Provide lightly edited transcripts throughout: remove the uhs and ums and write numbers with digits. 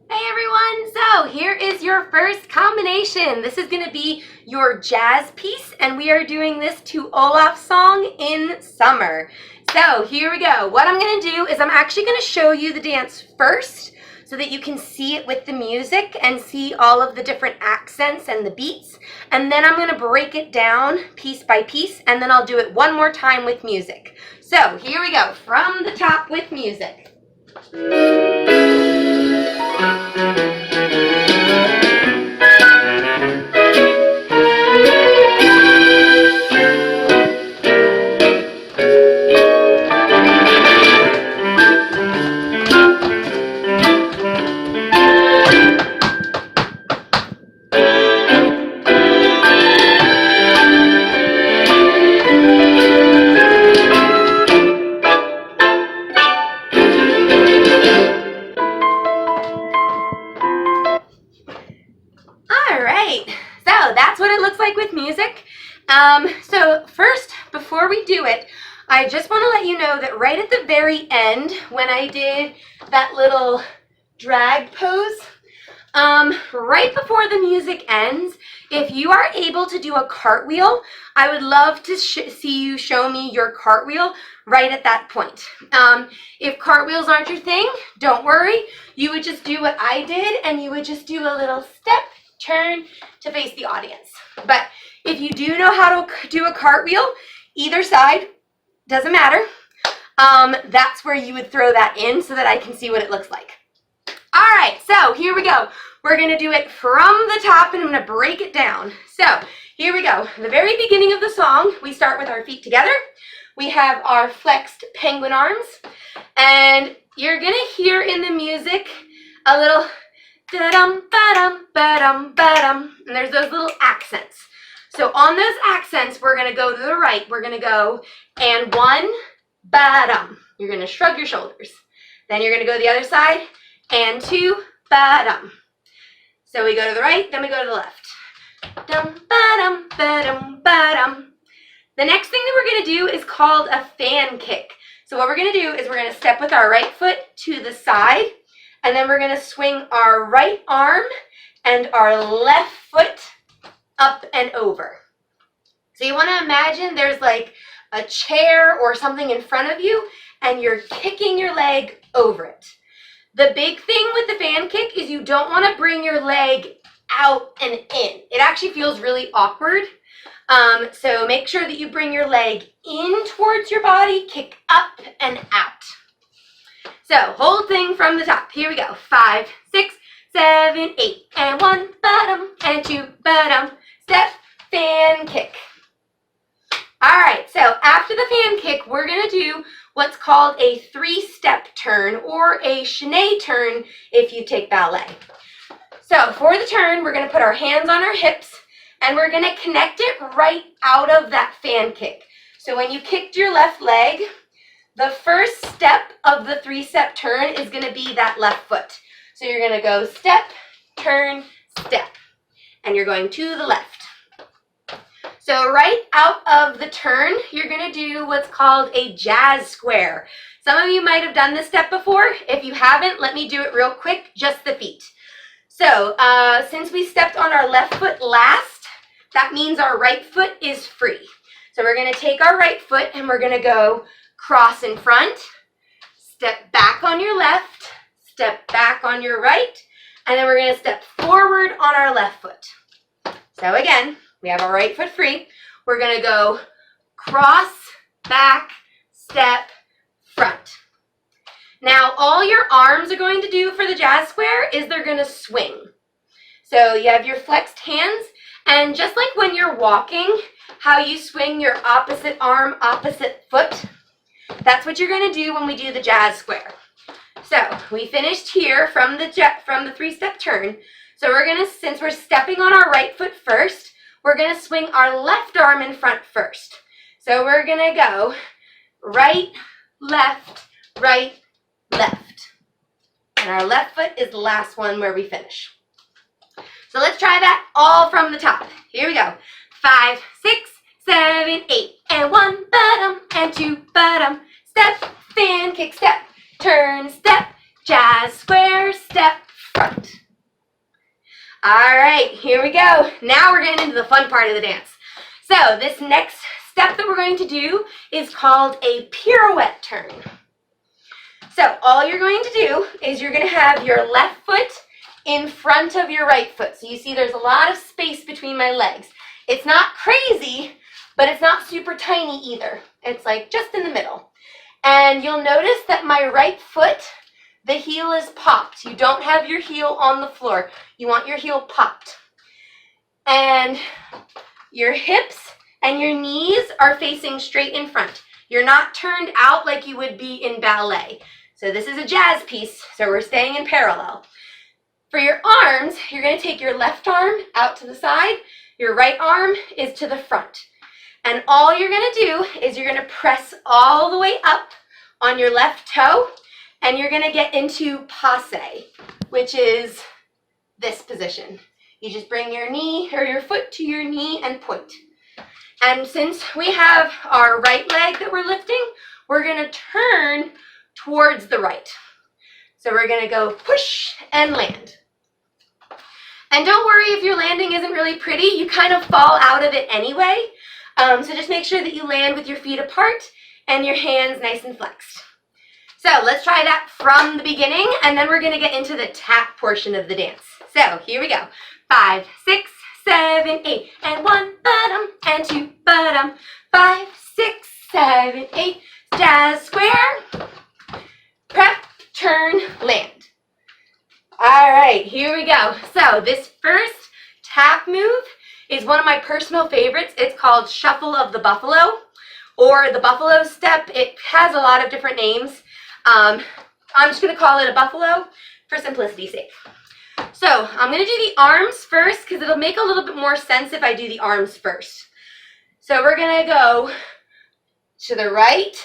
Hey everyone, so here is your first combination. This is going to be your jazz piece, and we are doing this to Olaf's song In Summer. So here we go. What I'm going to do is I'm actually going to show you the dance first so that you can see it with the music and see all of the different accents and the beats. And then I'm going to break it down piece by piece, and then I'll do it one more time with music. So here we go, from the top with music. So that's what it looks like with music. So first, before we do it, I just want to let you know that right at the very end, when I did that little drag pose, right before the music ends, if you are able to do a cartwheel, I would love to see you show me your cartwheel right at that point. If cartwheels aren't your thing, don't worry. You would just do what I did, and you would just do a little step, turn to face the audience. But if you do know how to do a cartwheel, either side, doesn't matter. That's where you would throw that in so that I can see what it looks like. All right, so here we go. We're gonna do it from the top, and I'm gonna break it down. So here we go. The very beginning of the song, we start with our feet together. We have our flexed penguin arms, and you're gonna hear in the music a little da-dum, ba-dum, ba-dum, ba-dum, and there's those little accents. So on those accents, we're gonna go to the right. We're gonna go, and one, ba-dum. You're gonna shrug your shoulders. Then you're gonna go to the other side, and two, ba-dum. So we go to the right, then we go to the left. Dum, ba-dum, ba-dum, ba-dum. The next thing that we're gonna do is called a fan kick. So what we're gonna do is we're gonna step with our right foot to the side, and then we're gonna swing our right arm and our left foot up and over. So you wanna imagine there's like a chair or something in front of you, and you're kicking your leg over it. The big thing with the fan kick is you don't wanna bring your leg out and in. It actually feels really awkward. So make sure that you bring your leg in towards your body, kick up and out. So whole thing from the top. Here we go. 5, 6, 7, 8, and 1, ba-dum, and 2, ba-dum, step, fan kick. All right, so after the fan kick, we're gonna do what's called a 3-step turn, or a chaîné turn if you take ballet. So for the turn, we're gonna put our hands on our hips, and we're gonna connect it right out of that fan kick. So when you kicked your left leg, the first step of the 3-step turn is gonna be that left foot. So you're gonna go step, turn, step, and you're going to the left. So right out of the turn, you're gonna do what's called a jazz square. Some of you might have done this step before. If you haven't, let me do it real quick, just the feet. So since we stepped on our left foot last, that means our right foot is free. So we're gonna take our right foot and we're gonna go cross in front, step back on your left, step back on your right, and then we're gonna step forward on our left foot. So again, we have our right foot free. We're gonna go cross, back, step, front. Now all your arms are going to do for the jazz square is they're gonna swing. So you have your flexed hands, and just like when you're walking, how you swing your opposite arm, opposite foot, that's what you're gonna do when we do the jazz square. So we finished here from the 3-step turn. So we're gonna, since we're stepping on our right foot first, we're gonna swing our left arm in front first. So we're gonna go right, left, right, left. And our left foot is the last one where we finish. So let's try that all from the top. Here we go. 5, 6, 7, 8, and 1, ba-dum, and 2, ba-dum, step, fan kick, step, turn, step, jazz square, step, front. All right, here we go. Now we're getting into the fun part of the dance. So this next step that we're going to do is called a pirouette turn. So all you're going to do is you're going to have your left foot in front of your right foot. So you see there's a lot of space between my legs. It's not crazy, but it's not super tiny either. It's like just in the middle. And you'll notice that my right foot, the heel is popped. You don't have your heel on the floor. You want your heel popped. And your hips and your knees are facing straight in front. You're not turned out like you would be in ballet. So this is a jazz piece, so we're staying in parallel. For your arms, you're going to take your left arm out to the side. Your right arm is to the front. And all you're going to do is you're going to press all the way up on your left toe, and you're going to get into passe, which is this position. You just bring your knee or your foot to your knee and point. And since we have our right leg that we're lifting, we're going to turn towards the right. So we're going to go push and land. And don't worry if your landing isn't really pretty. You kind of fall out of it anyway. So just make sure that you land with your feet apart and your hands nice and flexed. So let's try that from the beginning, and then we're going to get into the tap portion of the dance. So here we go. 5, 6, 7, 8, and 1, ba-dum, and 2, ba-dum. 5, 6, 7, 8, jazz square, prep, turn, land. All right, here we go. So this first tap move is one of my personal favorites. It's called Shuffle of the Buffalo, or the Buffalo Step. It has a lot of different names. I'm just going to call it a buffalo for simplicity's sake. So I'm going to do the arms first because it'll make a little bit more sense if I do the arms first. So we're going to go to the right,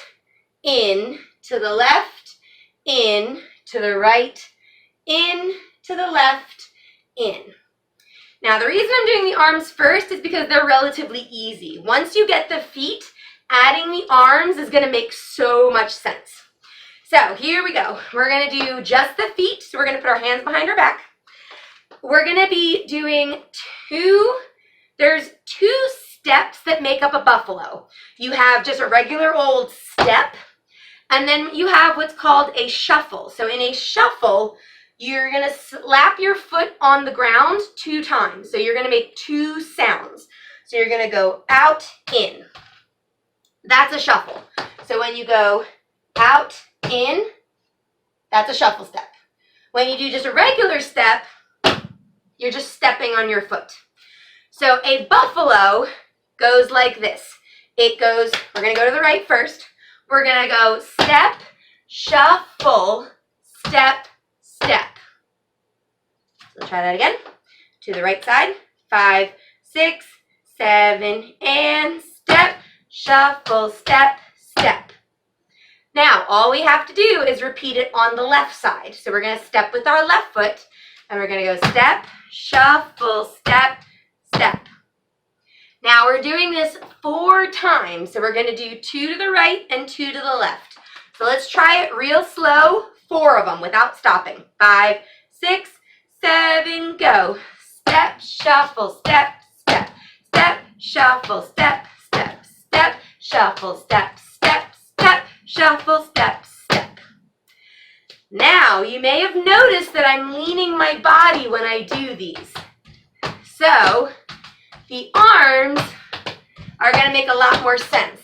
in, to the left, in, to the right, in, to the left, in. Now the reason I'm doing the arms first is because they're relatively easy. Once you get the feet, adding the arms is going to make so much sense. So here we go. We're going to do just the feet. So we're going to put our hands behind our back. We're going to be doing there's 2 steps that make up a buffalo. You have just a regular old step, and then you have what's called a shuffle. So in a shuffle, you're going to slap your foot on the ground 2 times. So you're going to make 2 sounds. So you're going to go out, in. That's a shuffle. So when you go out, in, that's a shuffle step. When you do just a regular step, you're just stepping on your foot. So a buffalo goes like this. It goes, we're going to go to the right first. We're going to go step, shuffle, step, step. So try that again. To the right side. 5, 6, 7, and step, shuffle, step, step. Now, all we have to do is repeat it on the left side. So we're going to step with our left foot, and we're going to go step, shuffle, step, step. Now we're doing this 4 times. So we're going to do 2 to the right and 2 to the left. So let's try it real slow, 4 of them without stopping. 5, 6, 7, go. Step, shuffle, step, step, step, shuffle, step, step, step, shuffle, step, step, step, shuffle, step, step. Now, you may have noticed that I'm leaning my body when I do these. So, the arms are going to make a lot more sense.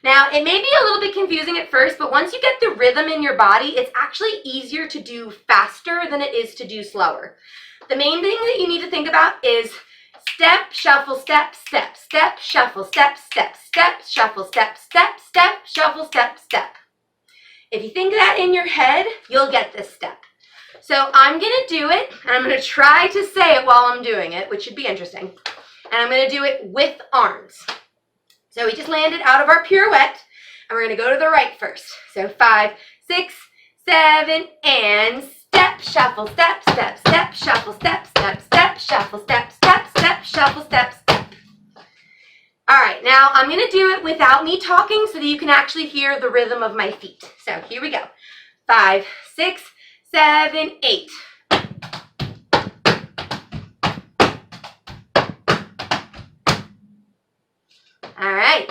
Now, it may be a little bit confusing at first, but once you get the rhythm in your body, it's actually easier to do faster than it is to do slower. The main thing that you need to think about is step, shuffle, step, step, step, shuffle, step, step, step, shuffle, step, step, step, shuffle, step, step. If you think that in your head, you'll get this step. So I'm going to do it, and I'm going to try to say it while I'm doing it, which should be interesting. And I'm going to do it with arms. So we just landed out of our pirouette, and we're going to go to the right first. So 5, 6, 7, and step, shuffle, step, step, step, shuffle, step, step, step, shuffle, step, step, step, shuffle, step, step. All right, now I'm gonna do it without me talking so that you can actually hear the rhythm of my feet. So here we go. 5, 6, 7, 8. All right,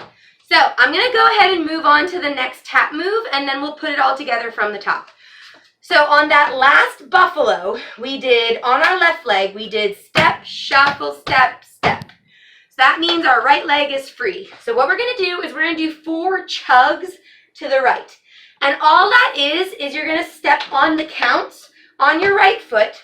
so I'm gonna go ahead and move on to the next tap move, and then we'll put it all together from the top. So on that last buffalo, we did, on our left leg, we did step, shuffle, step, step. So that means our right leg is free. So what we're gonna do is we're gonna do 4 chugs to the right. And all that is you're gonna step on the counts on your right foot,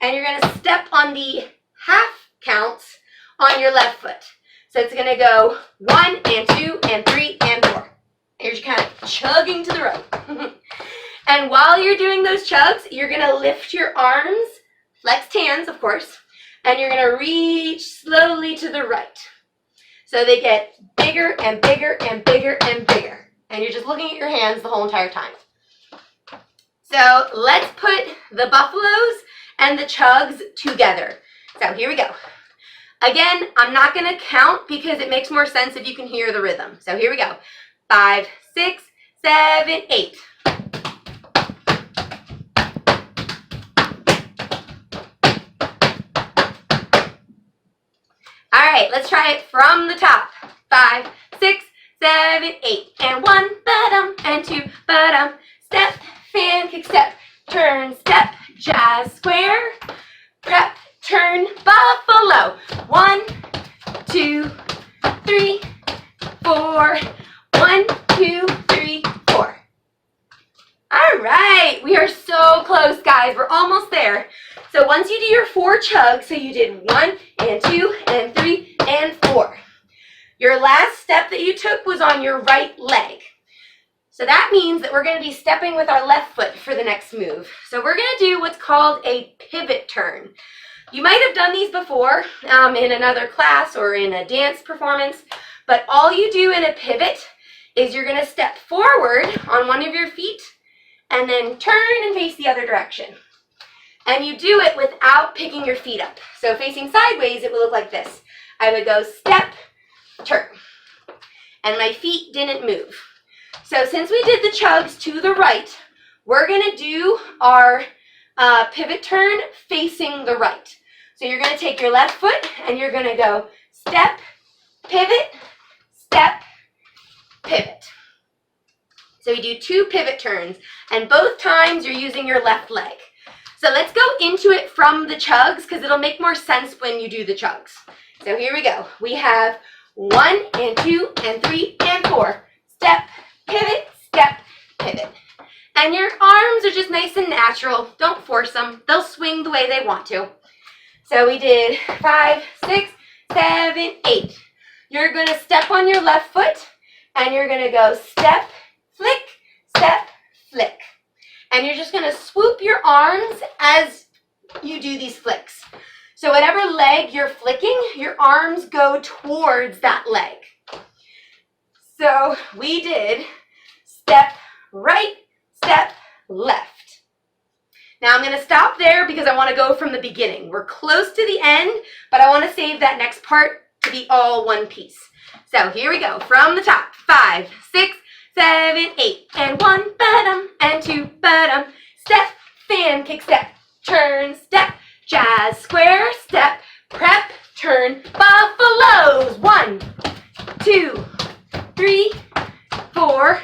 and you're gonna step on the half counts on your left foot. So it's gonna go 1 and 2 and 3 and 4. And you're just kind of chugging to the right. And while you're doing those chugs, you're gonna lift your arms, flexed hands, of course, and you're gonna reach slowly to the right. So they get bigger and bigger and bigger and bigger. And you're just looking at your hands the whole entire time. So let's put the buffaloes and the chugs together. So here we go. Again, I'm not gonna count because it makes more sense if you can hear the rhythm. So here we go. 5, 6, 7, 8. All right, let's try it from the top. 5, 6, 7, 8. And 1, ba-dum, and 2, ba-dum. Step, fan, kick, step, turn, step, jazz, square, prep, turn, buffalo. 1, 2, 3, 4. 1, 2, 3, 4. All right, we are so close, guys. We're almost there. So once you do your 4 chugs, so you did 1 and 2 and 3 and 4. Your last step that you took was on your right leg. So that means that we're going to be stepping with our left foot for the next move. So we're going to do what's called a pivot turn. You might have done these before in another class or in a dance performance, but all you do in a pivot is you're going to step forward on one of your feet and then turn and face the other direction. And you do it without picking your feet up. So facing sideways, it will look like this. I would go step, turn, and my feet didn't move. So since we did the chugs to the right, we're gonna do our pivot turn facing the right. So you're gonna take your left foot and you're gonna go step, pivot, step, pivot. So we do 2 pivot turns, and both times you're using your left leg. So let's go into it from the chugs because it'll make more sense when you do the chugs. So here we go. We have 1 and 2 and 3 and 4. Step, pivot, step, pivot. And your arms are just nice and natural. Don't force them. They'll swing the way they want to. So we did 5, 6, 7, 8. You're going to step on your left foot and you're going to go step, flick, step, flick. And you're just going to swoop your arms as you do these flicks. So whatever leg you're flicking, your arms go towards that leg. So we did step right, step left. Now I'm going to stop there because I want to go from the beginning. We're close to the end, but I want to save that next part to be all one piece. So here we go. From the top. 5, 6, 7, 8. And 1, ba-dum, and 2, ba-dum. Step, fan, kick, step, turn, step, jazz, square, step, prep, turn, buffaloes. 1, 2, 3, 4.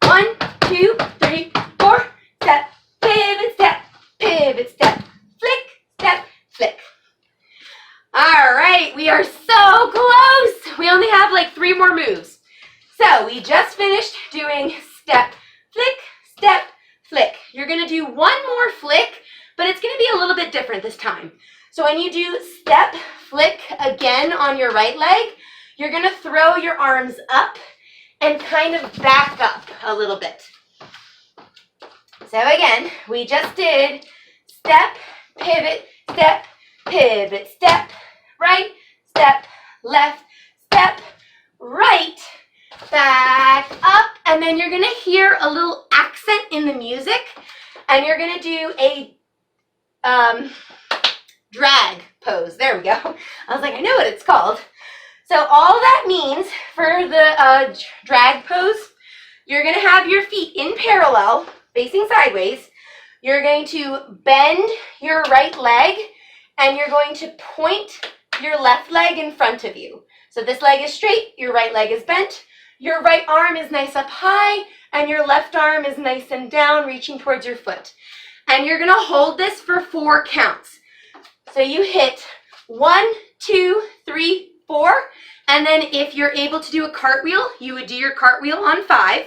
1, 2, 3, 4. Step, pivot, step, pivot, step, flick, step, flick. All right, we are so close. We only have like 3 more moves. So we just finished doing step, flick, step, flick. You're gonna do 1 more flick, but it's gonna be a little bit different this time. So when you do step, flick again on your right leg, you're gonna throw your arms up and kind of back up a little bit. So again, we just did step, pivot, step, right, step, left, step, right, back up, and then you're gonna hear a little accent in the music, and you're gonna do a drag pose. There we go. I was like, I know what it's called. So all that means for the drag pose, you're going to have your feet in parallel, facing sideways. You're going to bend your right leg, and you're going to point your left leg in front of you. So this leg is straight, your right leg is bent, your right arm is nice up high, and your left arm is nice and down, reaching towards your foot. And you're going to hold this for 4 counts. So you hit 1, 2, 3, 4, and then if you're able to do a cartwheel, you would do your cartwheel on 5.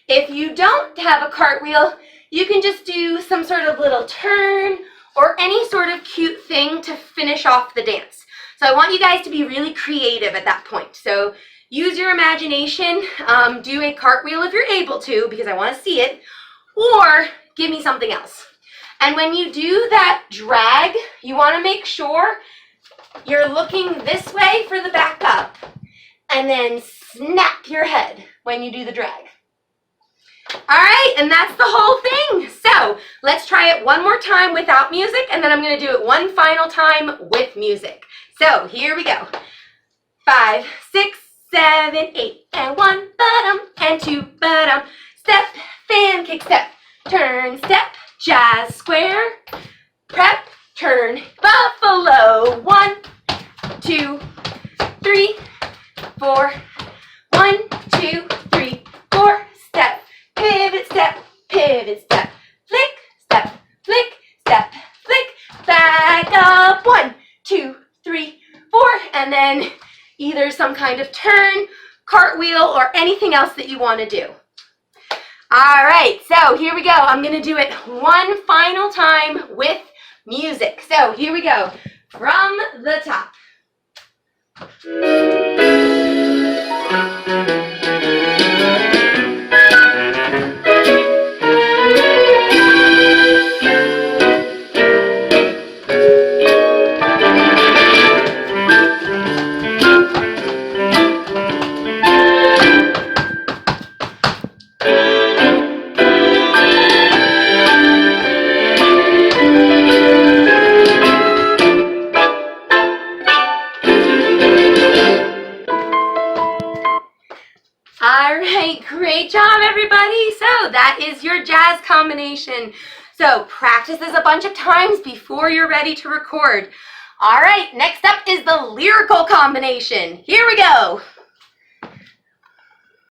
If you don't have a cartwheel, you can just do some sort of little turn or any sort of cute thing to finish off the dance. So I want you guys to be really creative at that point. So use your imagination, do a cartwheel if you're able to, because I want to see it, or give me something else. And when you do that drag, you want to make sure you're looking this way for the back up, and then snap your head when you do the drag. All right, and that's the whole thing. So let's try it one more time without music, and then I'm going to do it one final time with music. So here we go. 5, 6, 7, 8, and 1, ba-dum, and 2, ba-dum. Step, fan, kick, step, turn, step, jazz, square, prep, turn, buffalo. 1, 2, 3, 4. 1, 2, 3, 4. Step, pivot, step, flick, step, flick, back up. 1, 2, 3, 4, and then either some kind of turn, cartwheel, or anything else that you want to do. All right, so here we go. I'm going to do it one final time with music. So here we go. From the top. All right, great job, everybody. So that is your jazz combination. So practice this a bunch of times before you're ready to record. All right, next up is the lyrical combination. Here we go.